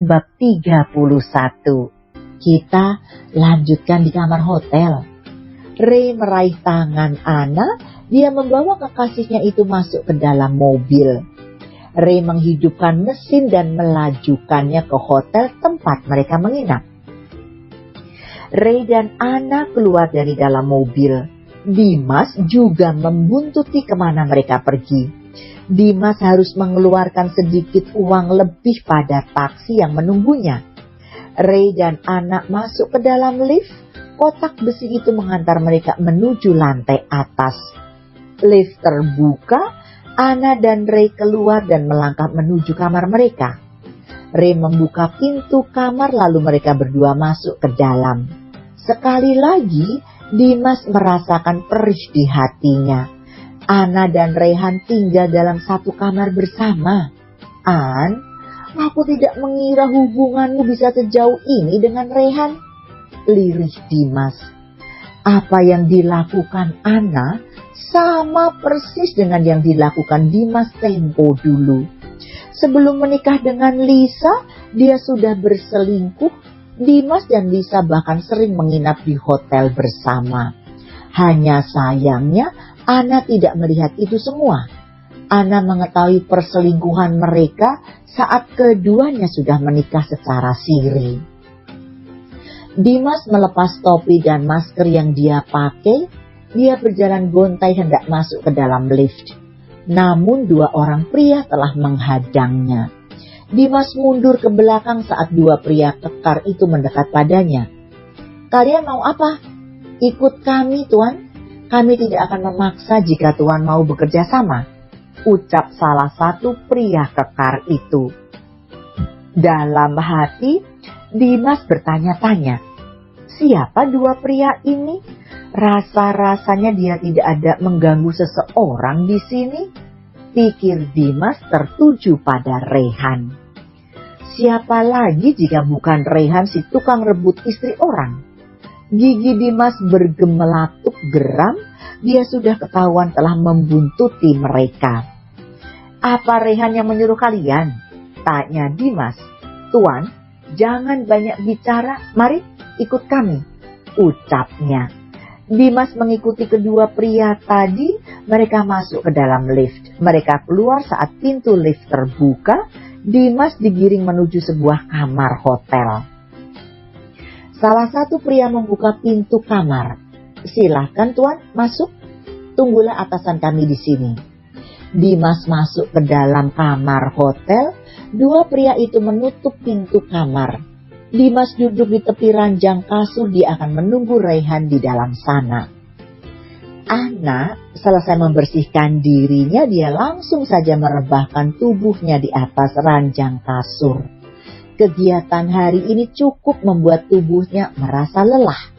Bab 31. Kita lanjutkan di kamar hotel. Ray meraih tangan Anna, dia membawa kekasihnya itu masuk ke dalam mobil. Ray menghidupkan mesin dan melajukannya ke hotel tempat mereka menginap. Ray dan Anna keluar dari dalam mobil. Dimas juga membuntuti kemana mereka pergi. Dimas harus mengeluarkan sedikit uang lebih pada taksi yang menunggunya. Ray dan Anna masuk ke dalam lift. Kotak besi itu mengantar mereka menuju lantai atas. Lift terbuka, Anna dan Ray keluar dan melangkah menuju kamar mereka. Ray membuka pintu kamar lalu mereka berdua masuk ke dalam. Sekali lagi, Dimas merasakan perih di hatinya. Anna dan Rehan tinggal dalam satu kamar bersama. An, aku tidak mengira hubunganmu bisa sejauh ini dengan Rehan. Lirih Dimas. Apa yang dilakukan Anna sama persis dengan yang dilakukan Dimas tempo dulu. Sebelum menikah dengan Lisa, dia sudah berselingkuh. Dimas dan Lisa bahkan sering menginap di hotel bersama. Hanya sayangnya, Anna tidak melihat itu semua. Anna mengetahui perselingkuhan mereka saat keduanya sudah menikah secara siri. Dimas melepas topi dan masker yang dia pakai. Dia berjalan gontai hendak masuk ke dalam lift. Namun dua orang pria telah menghadangnya. Dimas mundur ke belakang saat dua pria kekar itu mendekat padanya. "Kalian mau apa?" "Ikut kami, Tuan. Kami tidak akan memaksa jika Tuan mau bekerja sama," ucap salah satu pria kekar itu. Dalam hati, Dimas bertanya-tanya, siapa dua pria ini? Rasa-rasanya dia tidak ada mengganggu seseorang di sini. Pikir Dimas tertuju pada Rehan. Siapa lagi jika bukan Rehan si tukang rebut istri orang? Gigi Dimas bergemelatuk geram, dia sudah ketahuan telah membuntuti mereka. "Apa Rehan yang menyuruh kalian?" tanya Dimas. "Tuan, jangan banyak bicara, mari ikut kami," ucapnya. Dimas mengikuti kedua pria tadi, mereka masuk ke dalam lift. Mereka keluar saat pintu lift terbuka, Dimas digiring menuju sebuah kamar hotel. Salah satu pria membuka pintu kamar. "Silakan Tuan, masuk. Tunggulah atasan kami di sini." Dimas masuk ke dalam kamar hotel. Dua pria itu menutup pintu kamar. Dimas duduk di tepi ranjang kasur, dia akan menunggu Rehan di dalam sana. Anna selesai membersihkan dirinya, dia langsung saja merebahkan tubuhnya di atas ranjang kasur. Kegiatan hari ini cukup membuat tubuhnya merasa lelah.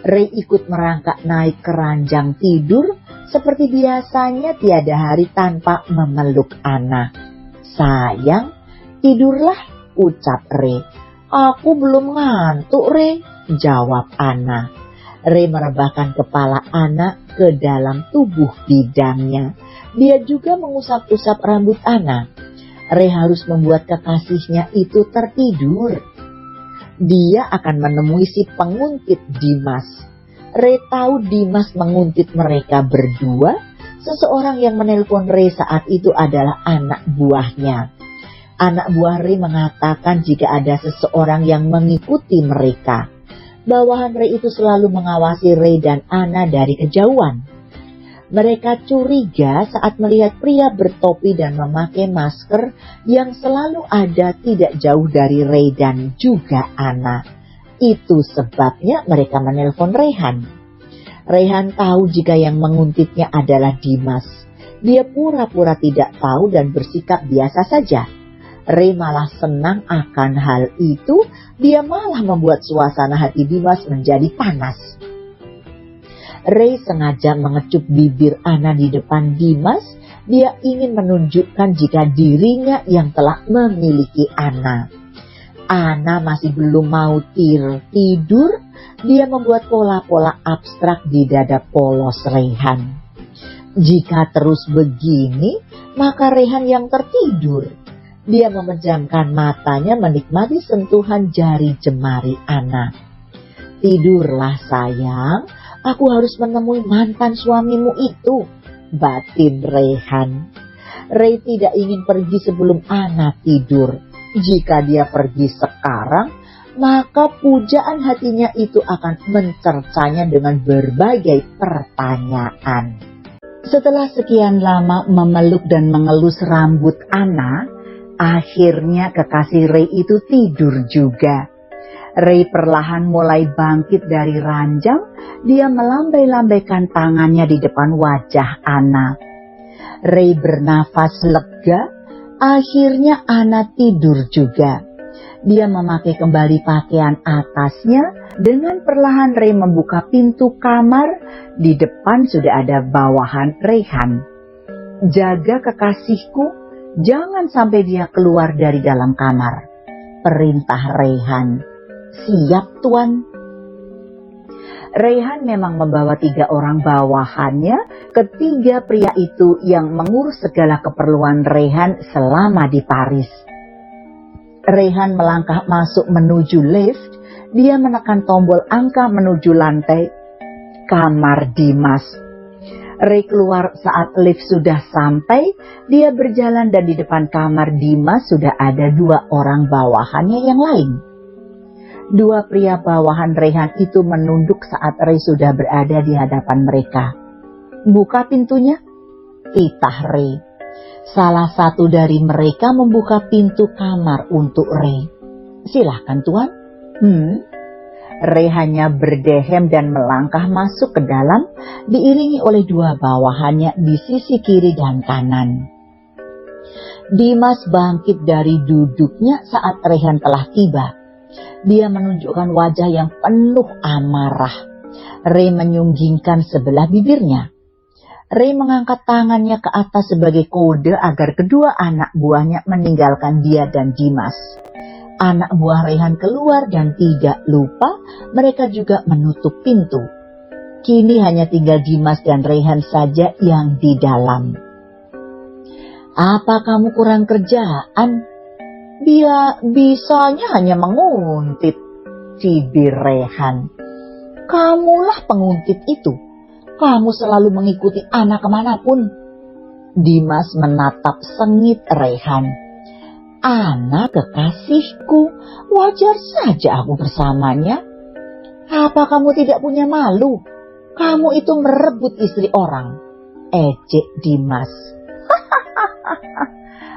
Ray ikut merangkak naik ke ranjang tidur. Seperti biasanya tiada hari tanpa memeluk Anna. "Sayang, tidurlah," ucap Ray. "Aku belum ngantuk, Ray," jawab Anna. Ray merebahkan kepala Anna ke dalam tubuh bidangnya. Dia juga mengusap-usap rambut Anna. Ray harus membuat kekasihnya itu tertidur. Dia akan menemui si penguntit Dimas. Ray tahu Dimas menguntit mereka berdua. Seseorang yang menelpon Ray saat itu adalah anak buahnya. Anak buah Ray mengatakan jika ada seseorang yang mengikuti mereka. Bawahan Ray itu selalu mengawasi Ray dan Anna dari kejauhan. Mereka curiga saat melihat pria bertopi dan memakai masker yang selalu ada tidak jauh dari Ray dan juga Anna. Itu sebabnya mereka menelpon Rehan. Rehan tahu jika yang menguntitnya adalah Dimas. Dia pura-pura tidak tahu dan bersikap biasa saja. Ray malah senang akan hal itu. Dia malah membuat suasana hati Dimas menjadi panas. Ray sengaja mengecup bibir Anna di depan Dimas. Dia ingin menunjukkan jika dirinya yang telah memiliki Anna. Anna masih belum mau tidur. Dia membuat pola-pola abstrak di dada polos Rehan. Jika terus begini, maka Rehan yang tertidur. Dia memejamkan matanya menikmati sentuhan jari jemari Ana. "Tidurlah sayang, aku harus menemui mantan suamimu itu," batin Rayhan. Ray tidak ingin pergi sebelum Ana tidur. Jika dia pergi sekarang, maka pujaan hatinya itu akan mencercanya dengan berbagai pertanyaan. Setelah sekian lama memeluk dan mengelus rambut Ana, akhirnya kekasih Ray itu tidur juga. Ray perlahan mulai bangkit dari ranjang. Dia melambai-lambaikan tangannya di depan wajah Ana. Ray bernafas lega. Akhirnya Ana tidur juga. Dia memakai kembali pakaian atasnya. Dengan perlahan Ray membuka pintu kamar. Di depan sudah ada bawahan Rayhan. "Jaga kekasihku, jangan sampai dia keluar dari dalam kamar," perintah Rayhan. "Siap, Tuan." Rayhan memang membawa 3 orang bawahannya, ketiga pria itu yang mengurus segala keperluan Rayhan selama di Paris. Rayhan melangkah masuk menuju lift. Dia menekan tombol angka menuju lantai kamar Dimas. Ray keluar saat lift sudah sampai. Dia berjalan dan di depan kamar Dimas sudah ada 2 orang bawahannya yang lain. 2 pria bawahan Rayhan itu menunduk saat Ray sudah berada di hadapan mereka. "Buka pintunya," titah Ray. Salah satu dari mereka membuka pintu kamar untuk Ray. "Silahkan, Tuan." Ray hanya berdehem dan melangkah masuk ke dalam, diiringi oleh 2 bawahannya di sisi kiri dan kanan. Dimas bangkit dari duduknya saat Rayhan telah tiba. Dia menunjukkan wajah yang penuh amarah. Ray menyunggingkan sebelah bibirnya. Ray mengangkat tangannya ke atas sebagai kode agar kedua anak buahnya meninggalkan dia dan Dimas. Anak buah Rayhan keluar dan tidak lupa mereka juga menutup pintu. Kini hanya tinggal Dimas dan Rayhan saja yang di dalam. "Apa kamu kurang kerjaan? Bisanya hanya menguntit," cibir Rayhan. "Kamulah penguntit itu. Kamu selalu mengikuti Ana kemanapun." Dimas menatap sengit Rayhan. "Ana kekasihku, wajar saja aku bersamanya. Apa kamu tidak punya malu? Kamu itu merebut istri orang," ejek Dimas.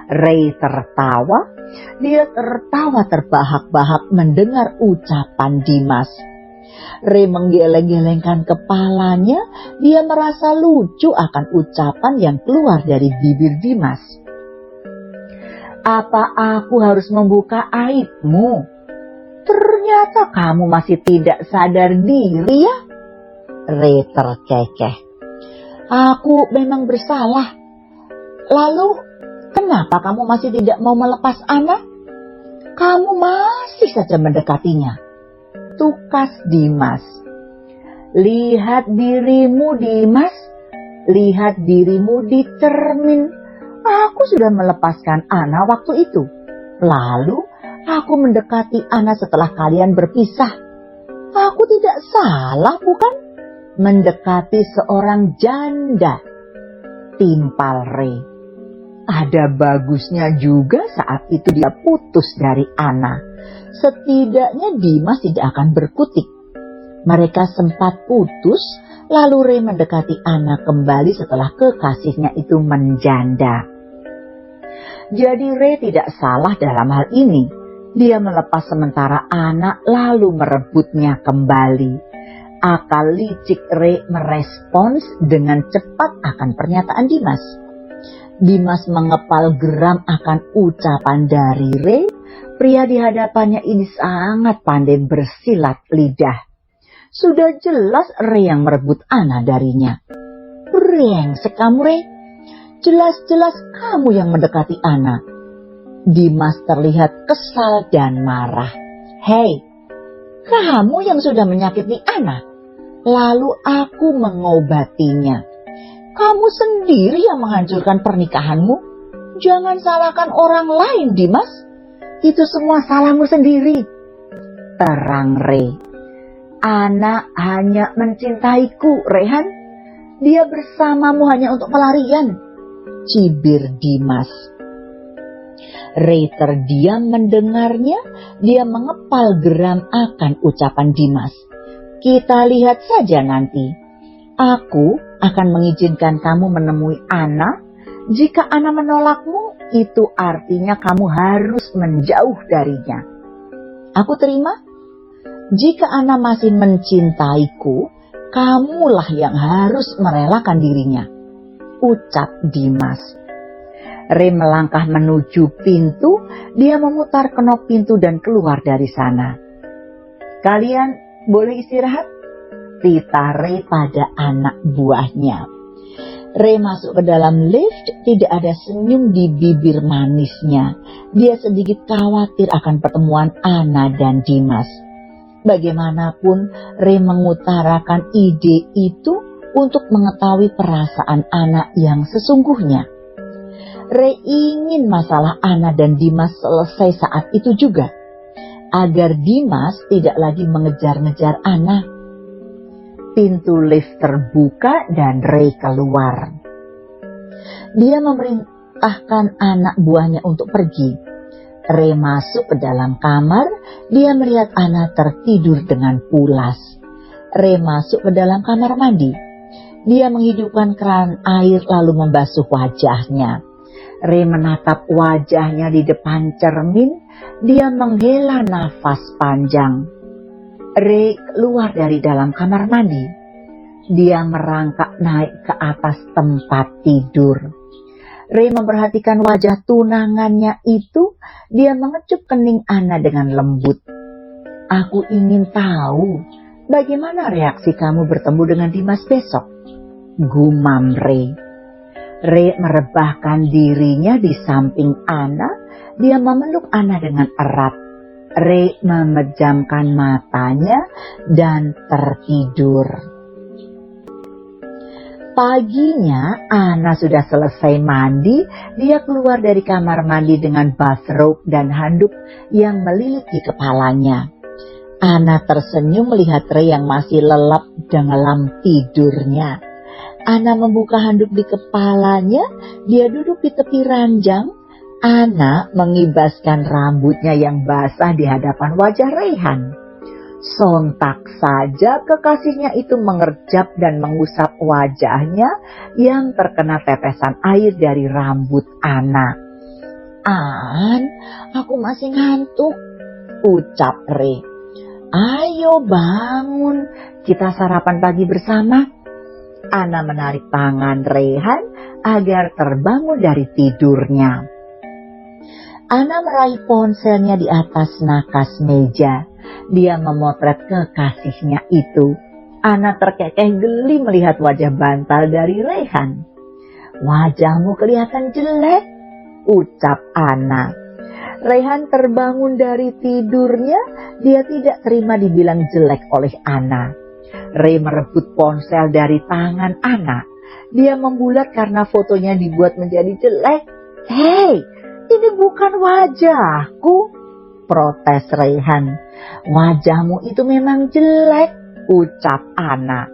Ray tertawa. Dia tertawa terbahak-bahak mendengar ucapan Dimas. Ray menggeleng-gelengkan kepalanya. Dia merasa lucu akan ucapan yang keluar dari bibir Dimas. "Apa aku harus membuka aibmu? Ternyata kamu masih tidak sadar diri ya?" Ray terkekeh. "Aku memang bersalah. Lalu kenapa kamu masih tidak mau melepas Ana? Kamu masih saja mendekatinya," tukas Dimas. "Lihat dirimu, Dimas. Lihat dirimu di cermin. Aku sudah melepaskan Ana waktu itu. Lalu aku mendekati Ana setelah kalian berpisah. Aku tidak salah, bukan? Mendekati seorang janda," timpal Ray. Ada bagusnya juga saat itu dia putus dari Ana. Setidaknya Dimas tidak akan berkutik. Mereka sempat putus, lalu Ray mendekati Ana kembali setelah kekasihnya itu menjanda. Jadi Ray tidak salah dalam hal ini. Dia melepas sementara Ana lalu merebutnya kembali. Akal licik Ray merespons dengan cepat akan pernyataan Dimas. Dimas mengepal geram akan ucapan dari Ray. Pria di hadapannya ini sangat pandai bersilat lidah. Sudah jelas Ray yang merebut Ana darinya. "Brengsek kamu, Ray. Jelas-jelas kamu yang mendekati Ana." Dimas terlihat kesal dan marah. "Hei, kamu yang sudah menyakiti Ana. Lalu aku mengobatinya. Kamu sendiri yang menghancurkan pernikahanmu. Jangan salahkan orang lain, Dimas. Itu semua salahmu sendiri. Terang Ray. Ana hanya mencintaiku, Rehan. Dia bersamamu hanya untuk pelarian, cibir Dimas. Ray terdiam mendengarnya. Dia mengepal geram akan ucapan Dimas. Kita lihat saja nanti. Aku akan mengizinkan kamu menemui Ana. Jika Ana menolakmu, itu artinya kamu harus menjauh darinya. Aku terima. Jika Ana masih mencintaiku, kamulah yang harus merelakan dirinya, ucap Dimas. Ray melangkah menuju pintu. Dia memutar kenop pintu dan keluar dari sana. Kalian boleh istirahat, titah Ray pada anak buahnya. Ray masuk ke dalam lift. Tidak ada senyum di bibir manisnya. Dia sedikit khawatir akan pertemuan Ana dan Dimas. Bagaimanapun Ray mengutarakan ide itu untuk mengetahui perasaan Ana yang sesungguhnya. Ray ingin masalah Ana dan Dimas selesai saat itu juga, agar Dimas tidak lagi mengejar-ngejar Ana. Pintu lift terbuka dan Ray keluar. Dia memerintahkan anak buahnya untuk pergi. Ray masuk ke dalam kamar. Dia melihat Ana tertidur dengan pulas. Ray masuk ke dalam kamar mandi. Dia menghidupkan keran air lalu membasuh wajahnya. Ray menatap wajahnya di depan cermin. Dia menghela nafas panjang. Ray keluar dari dalam kamar mandi. Dia merangkak naik ke atas tempat tidur. Ray memperhatikan wajah tunangannya itu. Dia mengecup kening Ana dengan lembut. Aku ingin tahu bagaimana reaksi kamu bertemu dengan Dimas besok, gumam Ray. Ray merebahkan dirinya di samping Ana. Dia memeluk Ana dengan erat. Ray memejamkan matanya dan tertidur. Paginya Ana sudah selesai mandi. Dia keluar dari kamar mandi dengan bathrobe dan handuk yang melilit di kepalanya. Ana tersenyum melihat Ray yang masih lelap dalam tidurnya. Ana membuka handuk di kepalanya. Dia duduk di tepi ranjang. Ana mengibaskan rambutnya yang basah di hadapan wajah Rehan. Sontak saja kekasihnya itu mengerjap dan mengusap wajahnya yang terkena tetesan air dari rambut Ana. An, aku masih ngantuk, ucap Ray. Ayo bangun, kita sarapan pagi bersama. Ana menarik tangan Rehan agar terbangun dari tidurnya. Ana meraih ponselnya di atas nakas meja. Dia memotret kekasihnya itu. Ana terkekeh geli melihat wajah bantal dari Rehan. Wajahmu kelihatan jelek, ucap Ana. Rehan terbangun dari tidurnya. Dia tidak terima dibilang jelek oleh Ana. Ray merebut ponsel dari tangan Ana. Dia membulat karena fotonya dibuat menjadi jelek. Hei, ini bukan wajahku, protes Rehan. Wajahmu itu memang jelek, ucap Ana.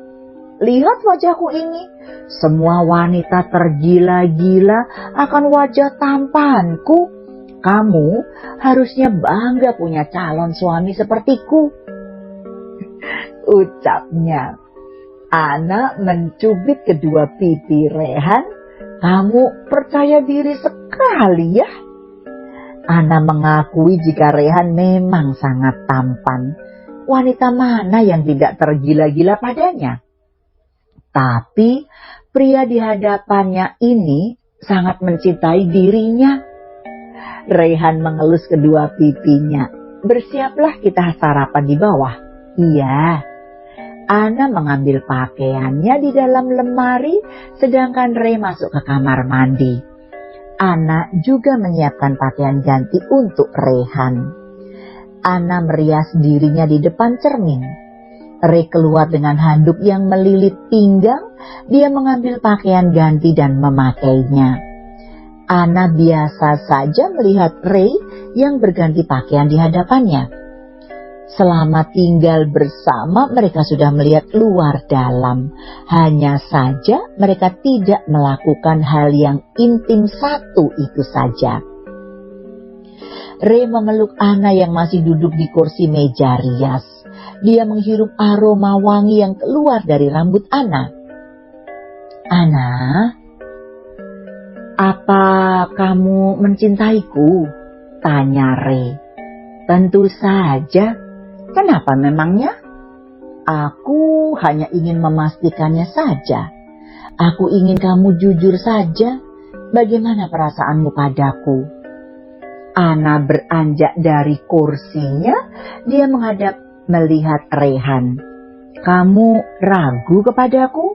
Lihat wajahku ini. Semua wanita tergila-gila akan wajah tampanku. Kamu harusnya bangga punya calon suami sepertiku, ucapnya. Ana mencubit kedua pipi Rehan. Kamu percaya diri sekali ya. Ana mengakui jika Rehan memang sangat tampan. Wanita mana yang tidak tergila-gila padanya? Tapi pria di hadapannya ini sangat mencintai dirinya. Rehan mengelus kedua pipinya. Bersiaplah kita sarapan di bawah. Iya. Ana mengambil pakaiannya di dalam lemari, sedangkan Ray masuk ke kamar mandi. Ana juga menyiapkan pakaian ganti untuk Rehan. Ana merias dirinya di depan cermin. Ray keluar dengan handuk yang melilit pinggang. Dia mengambil pakaian ganti dan memakainya. Ana biasa saja melihat Ray yang berganti pakaian di hadapannya. Selama tinggal bersama, mereka sudah melihat luar dalam. Hanya saja mereka tidak melakukan hal yang intim satu itu saja. Ray memeluk Ana yang masih duduk di kursi meja rias. Dia menghirup aroma wangi yang keluar dari rambut Ana. Ana, apa kamu mencintaiku? Tanya Ray. Tentu saja. Kenapa memangnya? Aku hanya ingin memastikannya saja. Aku ingin kamu jujur saja. Bagaimana perasaanmu padaku? Ana beranjak dari kursinya. Dia menghadap melihat Rehan. Kamu ragu kepadaku?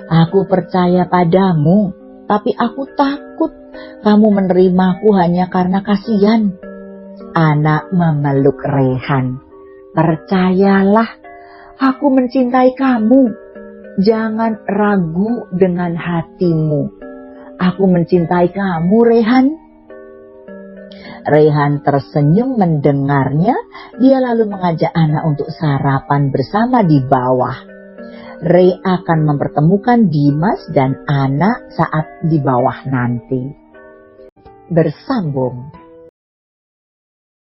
Aku percaya padamu, tapi aku takut kamu menerimaku hanya karena kasihan. Ana memeluk Rehan. Percayalah, aku mencintai kamu. Jangan ragu dengan hatimu. Aku mencintai kamu, Rehan. Rehan tersenyum mendengarnya. Dia lalu mengajak Ana untuk sarapan bersama di bawah. Ray akan mempertemukan Dimas dan Ana saat di bawah nanti. Bersambung.